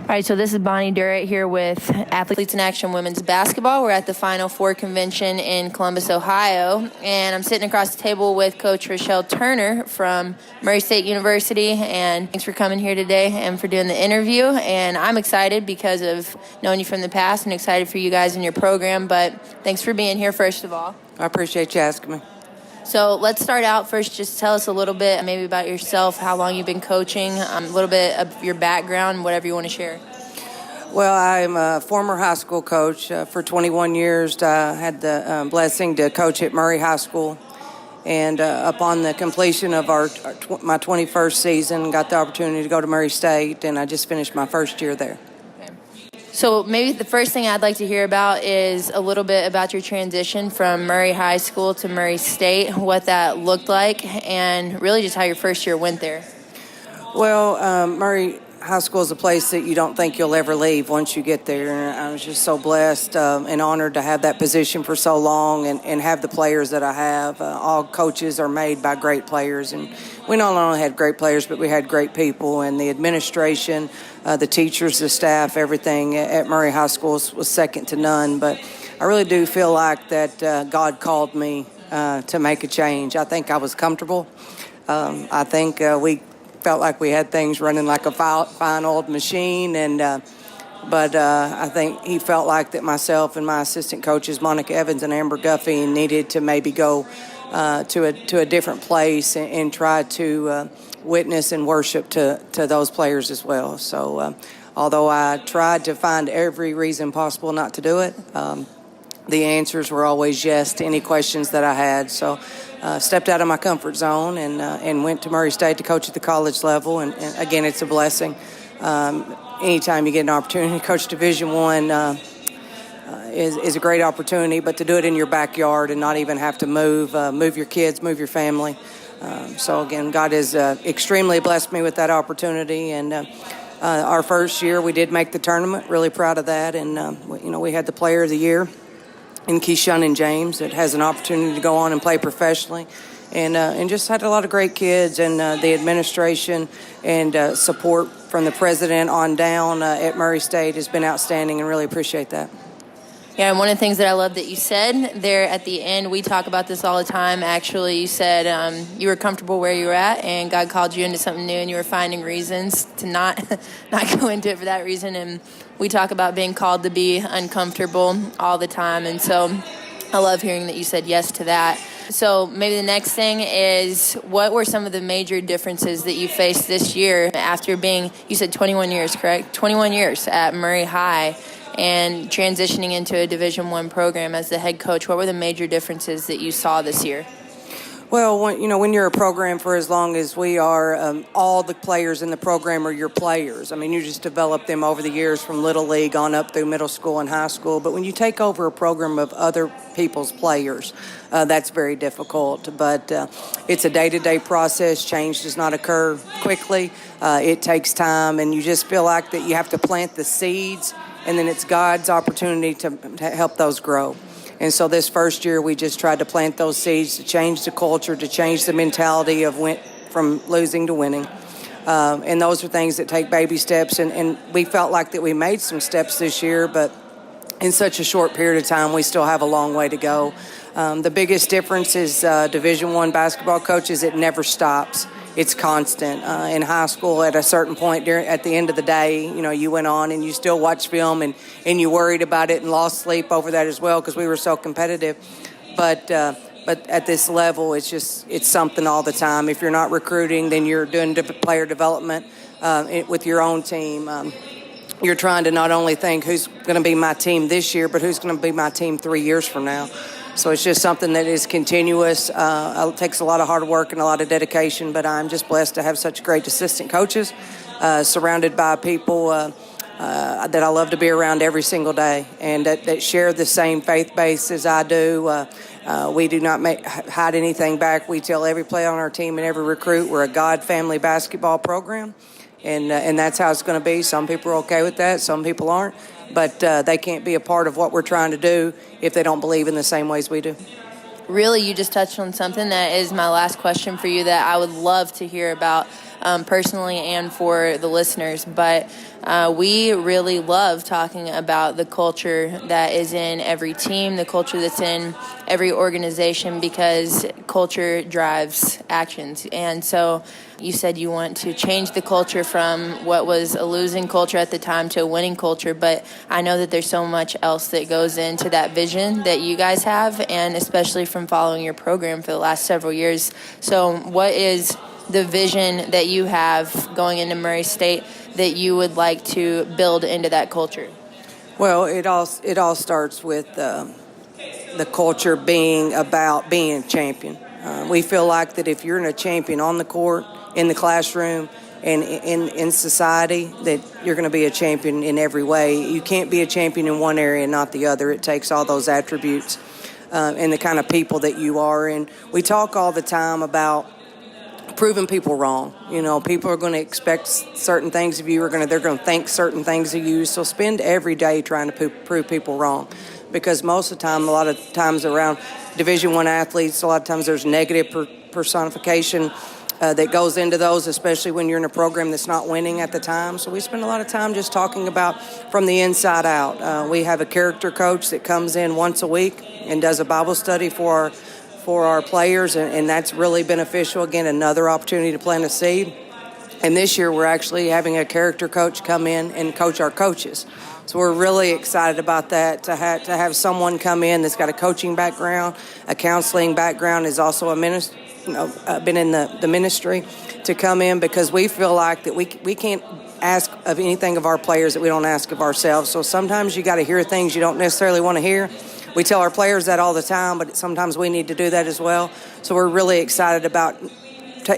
All right, so this is Bonnie Durrett here with Athletes in Action Women's Basketball. We're at the Final Four convention in Columbus, Ohio, and I'm sitting across the table with Coach Rechelle Turner from Murray State University, and thanks for coming here today and for doing the interview. And I'm excited because of knowing you from the past and excited for you guys in your program, but thanks for being here first of all. I appreciate you asking me. So let's start out first. Just tell us a little bit maybe about yourself, how long you've been coaching, a little bit of your background, whatever you want to share. Well, I'm a former high school coach for 21 years. I had the blessing to coach at Murray High School. And upon the completion of my 21st season, got the opportunity to go to Murray State, and I just finished my first year there. So maybe the first thing I'd like to hear about is a little bit about your transition from Murray High School to Murray State, what that looked like, and really just how your first year went there. Well, Murray High School is a place that you don't think you'll ever leave once you get there. And I was just so blessed and honored to have that position for so long and have the players that I have. All coaches are made by great players, and we not only had great players, but we had great people, and the administration, the teachers, the staff, everything at Murray High School was second to none. But I really do feel like that God called me to make a change. I think I was comfortable. I think we felt like we had things running like a fine old machine, but I think he felt like that myself and my assistant coaches, Monica Evans and Amber Guffey, needed to maybe go to a different place and try to witness and worship to those players as well. So although I tried to find every reason possible not to do it, the answers were always yes to any questions that I had. So stepped out of my comfort zone and went to Murray State to coach at the college level. And again, it's a blessing. Anytime you get an opportunity to coach Division I is a great opportunity, but to do it in your backyard and not even have to move your kids, move your family. So again, God has extremely blessed me with that opportunity. And our first year, we did make the tournament. Really proud of that. And we had the Player of the Year in Keyshawn and James that has an opportunity to go on and play professionally, and just had a lot of great kids, and the administration and support from the president on down at Murray State has been outstanding, and really appreciate that. Yeah, and one of the things that I love that you said there at the end, we talk about this all the time, actually. You said you were comfortable where you were at, and God called you into something new, and you were finding reasons to not go into it for that reason. And we talk about being called to be uncomfortable all the time, and so I love hearing that you said yes to that. So maybe the next thing is, what were some of the major differences that you faced this year after being, you said 21 years, correct? 21 years at Murray High, and transitioning into a Division I program as the head coach. What were the major differences that you saw this year? Well, when you're a program for as long as we are, all the players in the program are your players. I mean, you just develop them over the years from Little League on up through middle school and high school. But when you take over a program of other people's players, that's very difficult. But it's a day-to-day process. Change does not occur quickly. It takes time, and you just feel like that you have to plant the seeds, and then it's God's opportunity to help those grow. And so this first year, we just tried to plant those seeds to change the culture, to change the mentality of went from losing to winning. And those are things that take baby steps. And we felt like that we made some steps this year, but in such a short period of time, we still have a long way to go. The biggest difference is Division I basketball coaches, it never stops. It's constant. In high school, at a certain point at the end of the day, you went on and you still watched film and you worried about it and lost sleep over that as well because we were so competitive. But at this level, it's something all the time. If you're not recruiting, then you're doing player development with your own team. You're trying to not only think who's going to be my team this year, but who's going to be my team 3 years from now. So it's just something that is continuous. It takes a lot of hard work and a lot of dedication, but I'm just blessed to have such great assistant coaches, surrounded by people that I love to be around every single day, and that share the same faith base as I do. We do not hide anything back. We tell every player on our team and every recruit we're a God family basketball program, and that's how it's going to be. Some people are okay with that. Some people aren't. But they can't be a part of what we're trying to do if they don't believe in the same ways we do. Really, you just touched on something that is my last question for you that I would love to hear about. personally and for the listeners. But we really love talking about the culture that is in every team, the culture that's in every organization, because culture drives actions. And so you said you want to change the culture from what was a losing culture at the time to a winning culture, but I know that there's so much else that goes into that vision that you guys have, and especially from following your program for the last several years. So what is the vision that you have going into Murray State that you would like to build into that culture? Well, it all starts with the culture being about being a champion. We feel like that if you're a champion on the court, in the classroom, and in society, that you're going to be a champion in every way. You can't be a champion in one area and not the other. It takes all those attributes and the kind of people that you are. And we talk all the time about proving people wrong. You know, people are going to expect certain things of you. They're going to think certain things of you. So spend every day trying to prove people wrong, because most of the time, a lot of times around Division I athletes, a lot of times there's negative personification that goes into those, especially when you're in a program that's not winning at the time. So we spend a lot of time just talking about from the inside out. We have a character coach that comes in once a week and does a Bible study for our players, and that's really beneficial. Again, another opportunity to plant a seed. And this year we're actually having a character coach come in and coach our coaches. So we're really excited about that, to have someone come in that's got a coaching background, a counseling background, is also a minister, been in the ministry, to come in, because we feel like that we can't ask of anything of our players that we don't ask of ourselves. So sometimes you got to hear things you don't necessarily want to hear. We tell our players that all the time, but sometimes we need to do that as well. So we're really excited about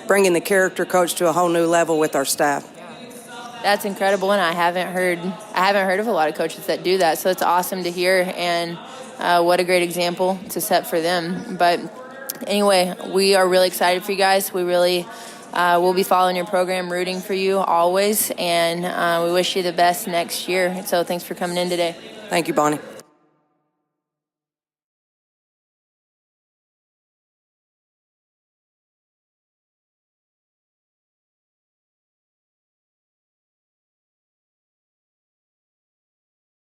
bringing the character coach to a whole new level with our staff. That's incredible, and I haven't heard of a lot of coaches that do that. So it's awesome to hear, and what a great example to set for them. But anyway, we are really excited for you guys. We really will be following your program, rooting for you always, and we wish you the best next year. So thanks for coming in today. Thank you, Bonnie.